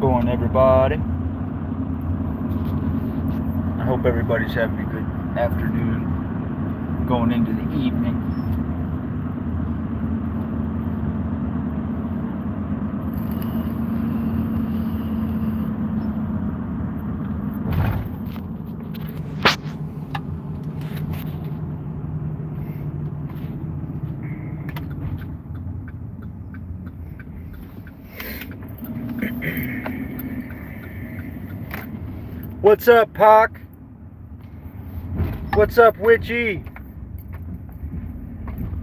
going, everybody? I hope everybody's having a good afternoon going into the evening. What's up, Pac? What's up, Witchy?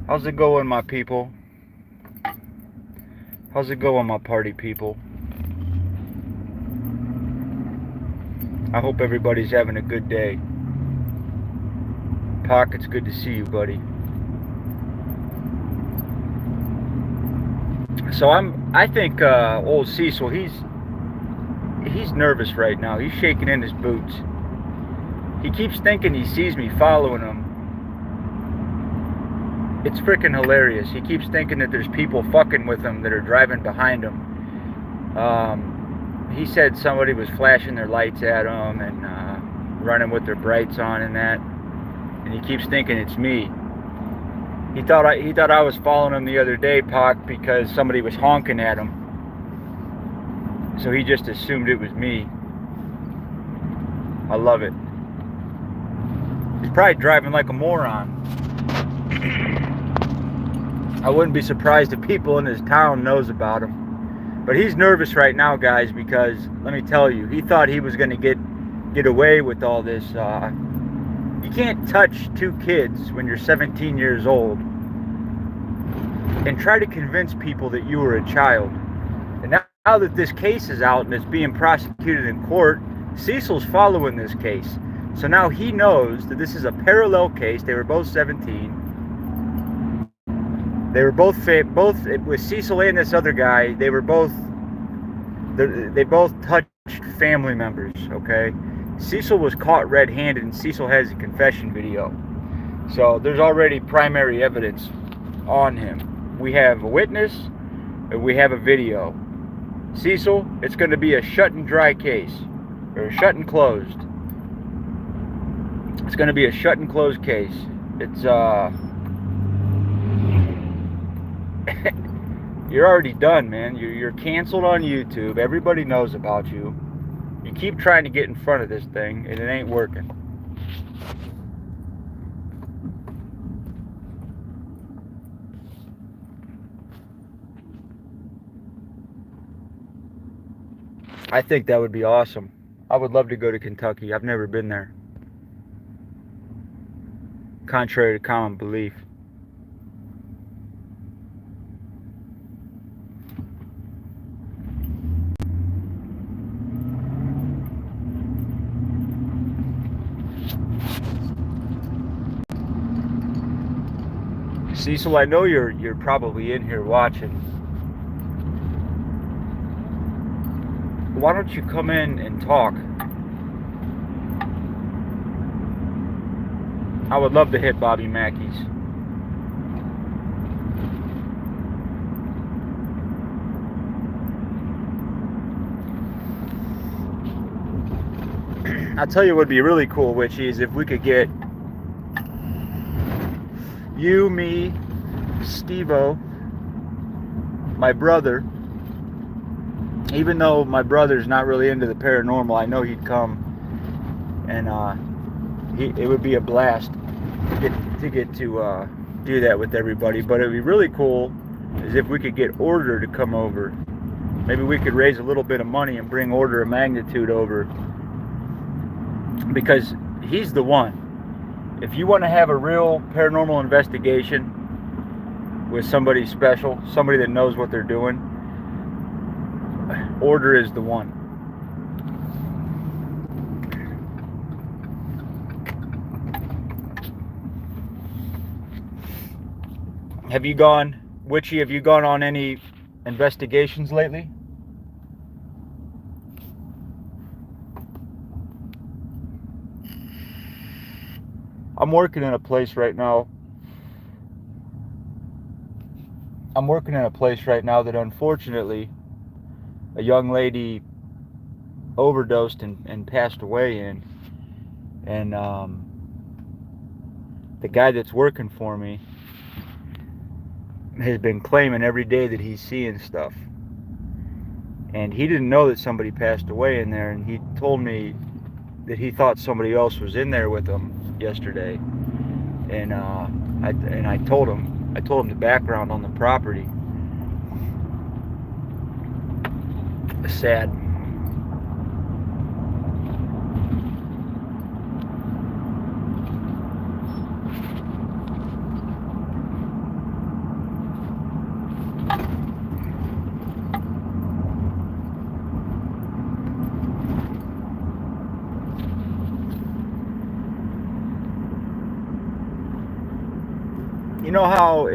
How's it going, my people? How's it going, my party people? I hope everybody's having a good day. Pac, it's good to see you, buddy. So I think old Cecil, he's nervous right now. He's shaking in his boots. He keeps thinking he sees me following him. It's freaking hilarious. He keeps thinking that there's people fucking with him that are driving behind him. He said somebody was flashing their lights at him and running with their brights on and that. And he keeps thinking it's me. He thought I was following him the other day, Pac, because somebody was honking at him. So he just assumed it was me. I love it. He's probably driving like a moron. I wouldn't be surprised if people in his town knows about him. But he's nervous right now, guys, because let me tell you, he thought he was going to get away with all this. You can't touch two kids when you're 17 years old and try to convince people that you were a child. And now that this case is out and it's being prosecuted in court, Cecil's following this case. So now he knows that this is a parallel case. They were both 17. They were both with Cecil and this other guy. They both touched family members. Okay, Cecil was caught red-handed, and Cecil has a confession video. So there's already primary evidence on him. We have a witness, and we have a video. Cecil, it's going to be a shut and dry case, or shut and closed. It's going to be a shut and closed case. It's you're already done, man. You're canceled on YouTube. Everybody knows about you. You keep trying to get in front of this thing, and it ain't working. I think that would be awesome. I would love to go to Kentucky. I've never been there. Contrary to common belief. Cecil, I know you're probably in here watching. Why don't you come in and talk? I would love to hit Bobby Mackey's. I'll tell you what would be really cool, Witchy, is if we could get you, me, Steve-O, my brother. Even though my brother's not really into the paranormal, I know he'd come, and it would be a blast to get to do that with everybody. But it'd be really cool is if we could get Order to come over. Maybe we could raise a little bit of money and bring Order of Magnitude over, because he's the one. If you want to have a real paranormal investigation with somebody special, somebody that knows what they're doing, Order is the one. Have you gone, Witchy, have you gone on any investigations lately? I'm working in a place right now. that unfortunately a young lady overdosed and passed away in. And the guy that's working for me has been claiming every day that he's seeing stuff. And he didn't know that somebody passed away in there, and he told me that he thought somebody else was in there with him yesterday. And I told him the background on the property. Sad. You know how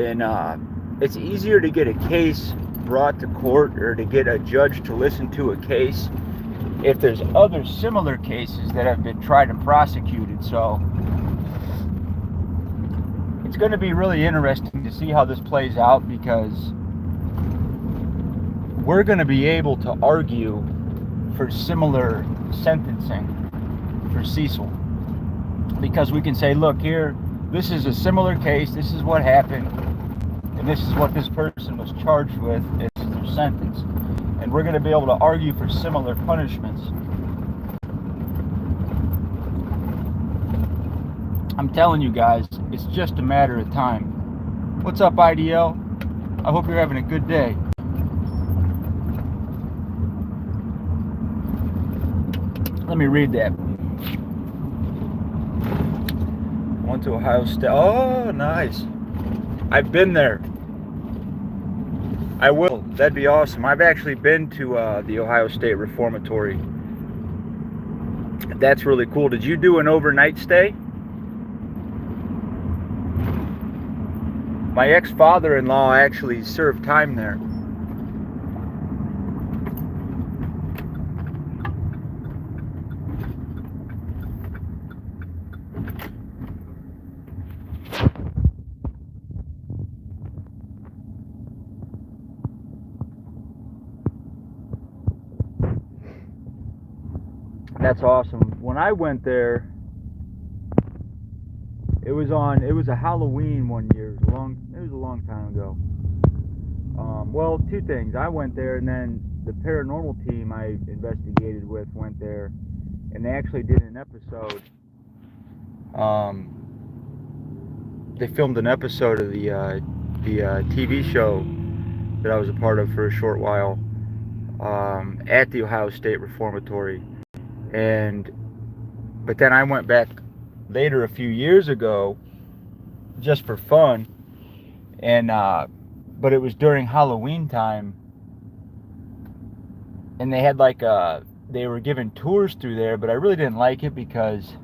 it's easier to get a case brought to court or to get a judge to listen to a case if there's other similar cases that have been tried and prosecuted. So it's going to be really interesting to see how this plays out, because we're going to be able to argue for similar sentencing for Cecil, because we can say, look here, this is a similar case, this is what happened, and this is what this person was charged with, this is their sentence. And we're going to be able to argue for similar punishments. I'm telling you guys, it's just a matter of time. What's up, IDL? I hope you're having a good day. Let me read that. Went to Ohio State. Oh, nice. I've been there. I will. That'd be awesome. I've actually been to the Ohio State Reformatory. That's really cool. Did you do an overnight stay? My ex-father-in-law actually served time there. That's awesome. When I went there, it was a Halloween one year. It was a long time ago. Well, two things. I went there, and then the paranormal team I investigated with went there, and they actually did an episode. They filmed an episode of the TV show that I was a part of for a short while at the Ohio State Reformatory. But then I went back later a few years ago just for fun, and but it was during Halloween time, and they had they were giving tours through there, but I really didn't like it because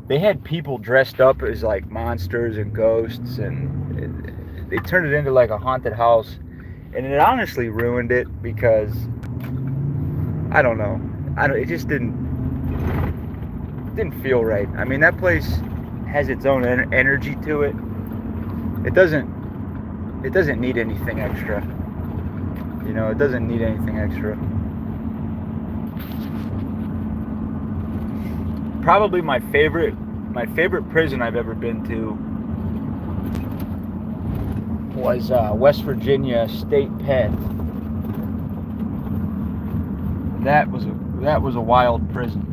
they had people dressed up as like monsters and ghosts, and they turned it into like a haunted house, and it honestly ruined it because I don't know. It just didn't feel right. I mean, that place has its own energy to it. It doesn't need anything extra. You know, it doesn't need anything extra. Probably my favorite prison I've ever been to was West Virginia State Pen. That was a wild prison.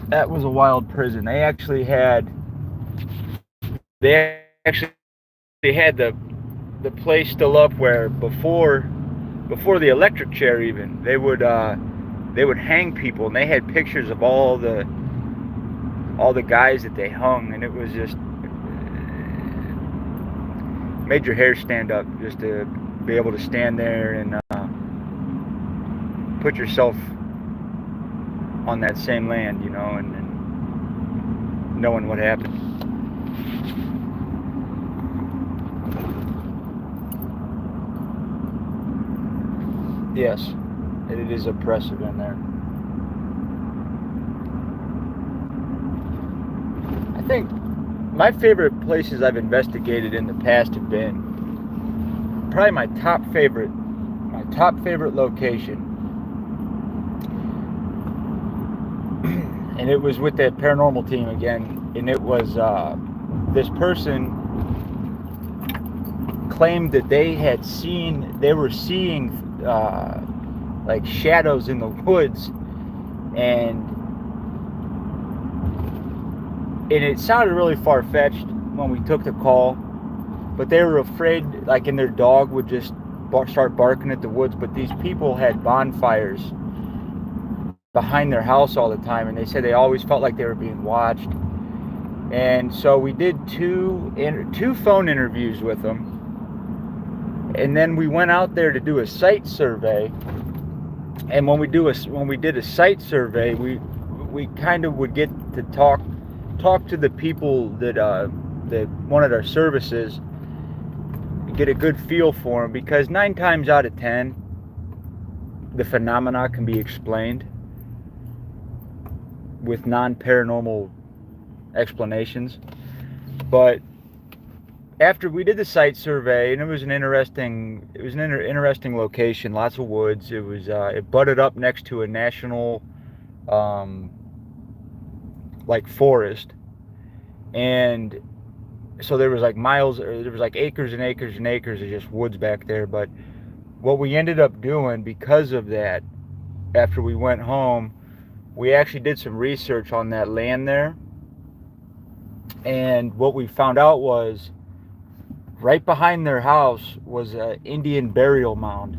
That was a wild prison. They actually had the place still up where before the electric chair even they would hang people, and they had pictures of all the guys that they hung, and it was just made your hair stand up just to be able to stand there and put yourself on that same land, you know, and knowing what happened. Yes, it is oppressive in there. think my favorite places I've investigated in the past have been probably my top favorite location, and it was with that paranormal team again, and it was this person claimed that they were seeing like shadows in the woods, and it sounded really far-fetched when we took the call, but they were afraid, like, and their dog would just start barking at the woods. But these people had bonfires behind their house all the time, and they said they always felt like they were being watched. And so we did two phone interviews with them, and then we went out there to do a site survey. And when we did a site survey, we kind of would get to talk to the people that wanted our services, get a good feel for them, because 9 times out of 10 the phenomena can be explained with non-paranormal explanations. But after we did the site survey, and it was an interesting location, lots of woods. It butted up next to a national like forest, and so there was like acres and acres and acres of just woods back there. But what we ended up doing because of that, after we went home, we actually did some research on that land there, and what we found out was right behind their house was an Indian burial mound.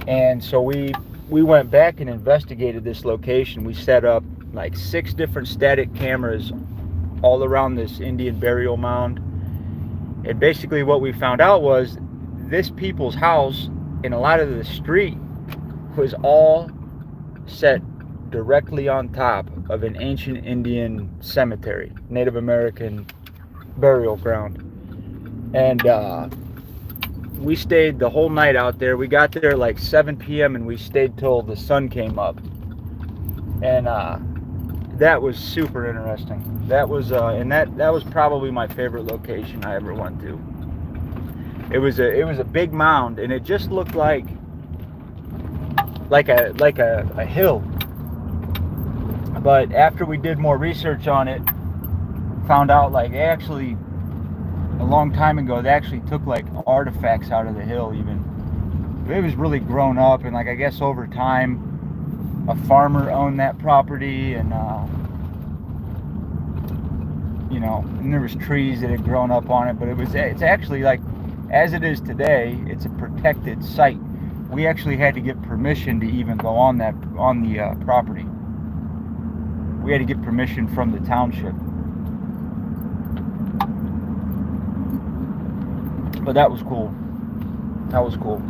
And so we went back and investigated this location. We set up like 6 different static cameras all around this Indian burial mound. And basically what we found out was this people's house and a lot of the street was all set directly on top of an ancient Indian cemetery, Native American burial ground. And we stayed the whole night out there. We got there like 7 p.m. and we stayed till the sun came up. And that was super interesting. That was that was probably my favorite location I ever went to. It was a big mound, and it just looked like a hill. But after we did more research on it, found out like actually a long time ago they actually took like artifacts out of the hill. Even it was really grown up, and like I guess over time a farmer owned that property, and you know, and there was trees that had grown up on it. But it's actually like, as it is today, it's a protected site. We actually had to get permission to even go on the property. We had to get permission from the township. But that was cool. That was cool.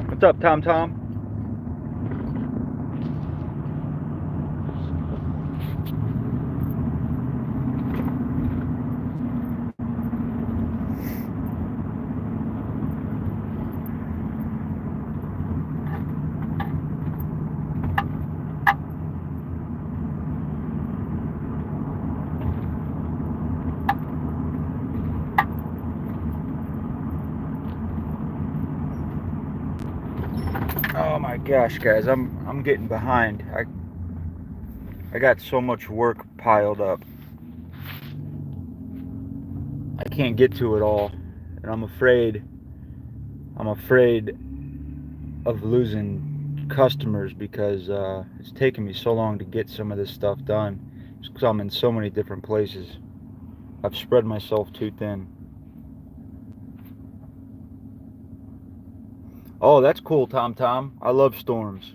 What's up, Tom Tom? Oh my gosh, guys, I'm getting behind. I got so much work piled up. I can't get to it all, and I'm afraid of losing customers because it's taken me so long to get some of this stuff done. It's because I'm in so many different places. I've spread myself too thin. Oh, that's cool, Tom Tom. I love storms.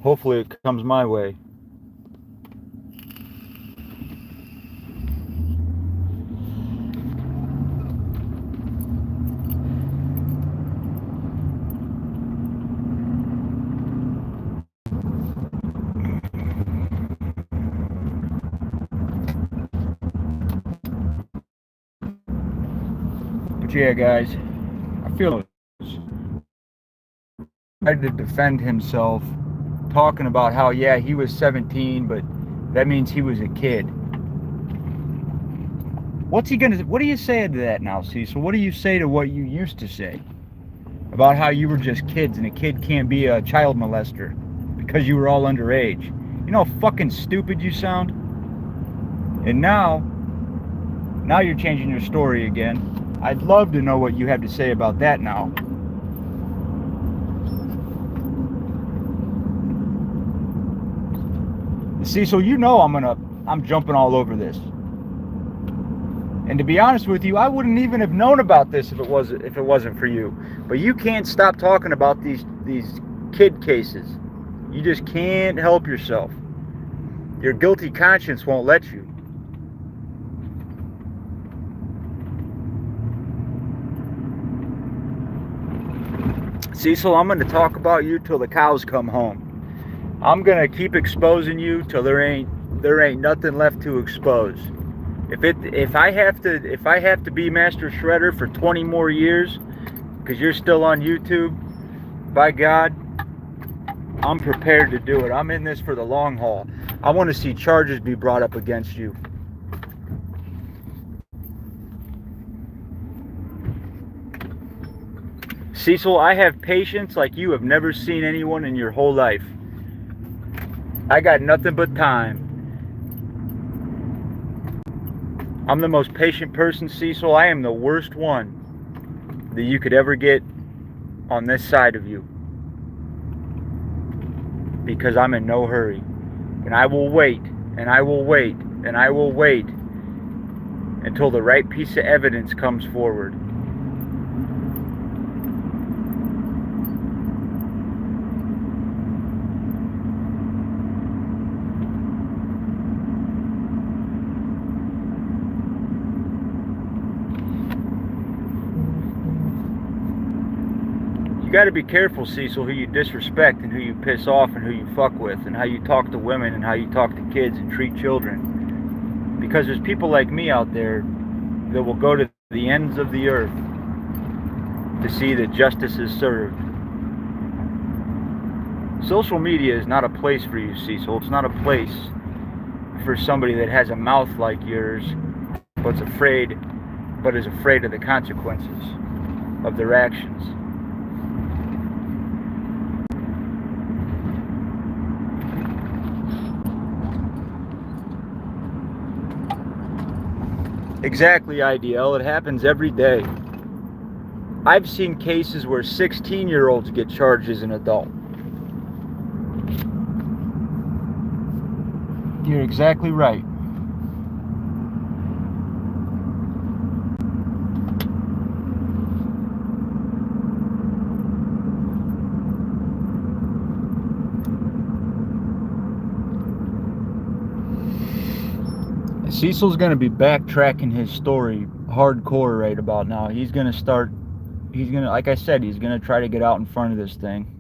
Hopefully it comes my way. yeah, guys, I feel tried to defend himself, talking about how, yeah, he was 17, but that means he was a kid. What do you say to that now, Cecil? What do you say to what you used to say about how you were just kids and a kid can't be a child molester because you were all underage? You know how fucking stupid you sound? And now you're changing your story again. I'd love to know what you have to say about that now. Cecil, you know I'm jumping all over this. And to be honest with you, I wouldn't even have known about this if it wasn't for you. But you can't stop talking about these kid cases. You just can't help yourself. Your guilty conscience won't let you. Cecil, I'm going to talk about you till the cows come home. I'm going to keep exposing you till there ain't nothing left to expose. If I have to be Master Shredder for 20 more years because you're still on YouTube, by God, I'm prepared to do it. I'm in this for the long haul. I want to see charges be brought up against you. Cecil, I have patience like you have never seen anyone in your whole life. I got nothing but time. I'm the most patient person, Cecil. I am the worst one that you could ever get on this side of you. Because I'm in no hurry. And I will wait, and I will wait, and I will wait until the right piece of evidence comes forward. You got to be careful, Cecil, who you disrespect and who you piss off and who you fuck with and how you talk to women and how you talk to kids and treat children. Because there's people like me out there that will go to the ends of the earth to see that justice is served. Social media is not a place for you, Cecil. It's not a place for somebody that has a mouth like yours but is afraid of the consequences of their actions. Exactly, IDL. It happens every day. I've seen cases where 16-year-olds get charged as an adult. You're exactly right. Cecil's going to be backtracking his story hardcore right about now. Like I said, he's going to try to get out in front of this thing.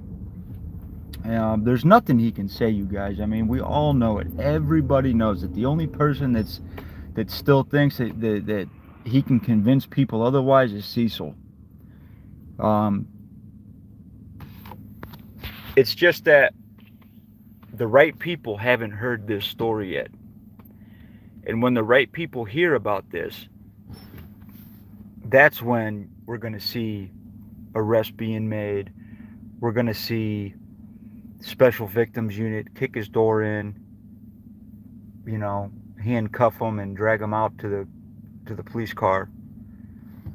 There's nothing he can say, you guys. I mean, we all know it. Everybody knows it. The only person that still thinks that he can convince people otherwise is Cecil. It's just that the right people haven't heard this story yet. And when the right people hear about this, that's when we're going to see arrests being made. We're going to see Special Victims Unit kick his door in, handcuff him and drag him out to the police car.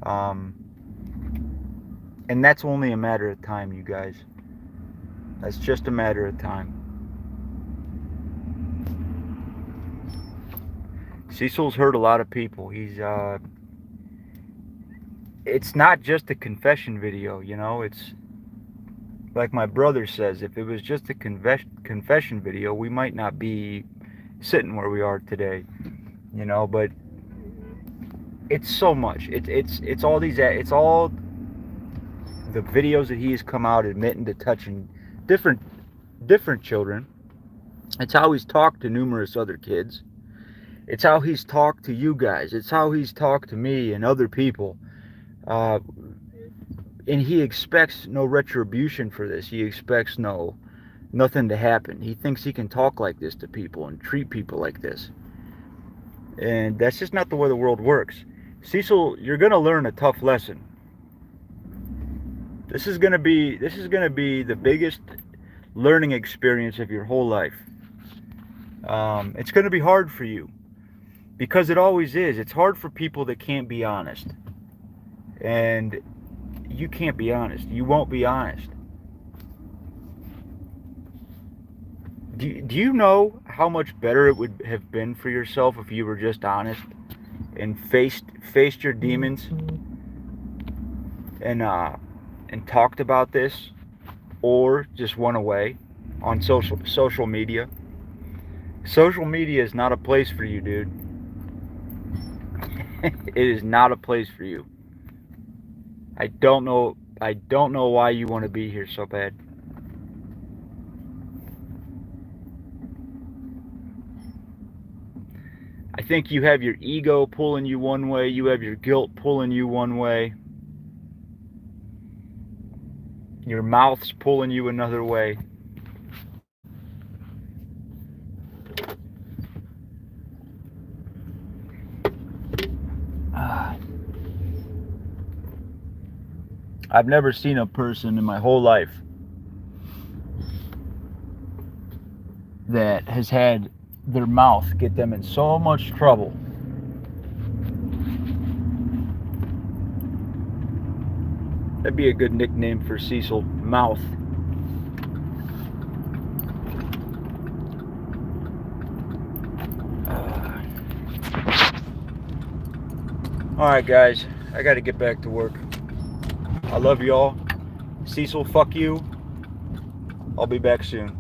And that's only a matter of time, you guys. That's just a matter of time. Cecil's hurt a lot of people. It's not just a confession video, it's like my brother says, if it was just a confession video, we might not be sitting where we are today, but it's so much. It's all the videos that he has come out admitting to touching different children. It's how he's talked to numerous other kids. It's how he's talked to you guys. It's how he's talked to me and other people Uh, and he expects no retribution for this. He expects nothing to happen. He thinks he can talk like this to people and treat people like this. And that's just not the way the world works. Cecil, you're going to learn a tough lesson. This is going to be the biggest learning experience of your whole life. It's going to be hard for you, because it always is. It's hard for people that can't be honest. And you can't be honest. You won't be honest. Do you know how much better it would have been for yourself if you were just honest and faced your demons and talked about this, or just went away on social media? Social media is not a place for you, dude. It is not a place for you. I don't know why you want to be here so bad. I think you have your ego pulling you one way, you have your guilt pulling you one way, your mouth's pulling you another way. I've never seen a person in my whole life that has had their mouth get them in so much trouble. That'd be a good nickname for Cecil, Mouth. Alright guys, I gotta get back to work. I love y'all. Cecil, fuck you. I'll be back soon.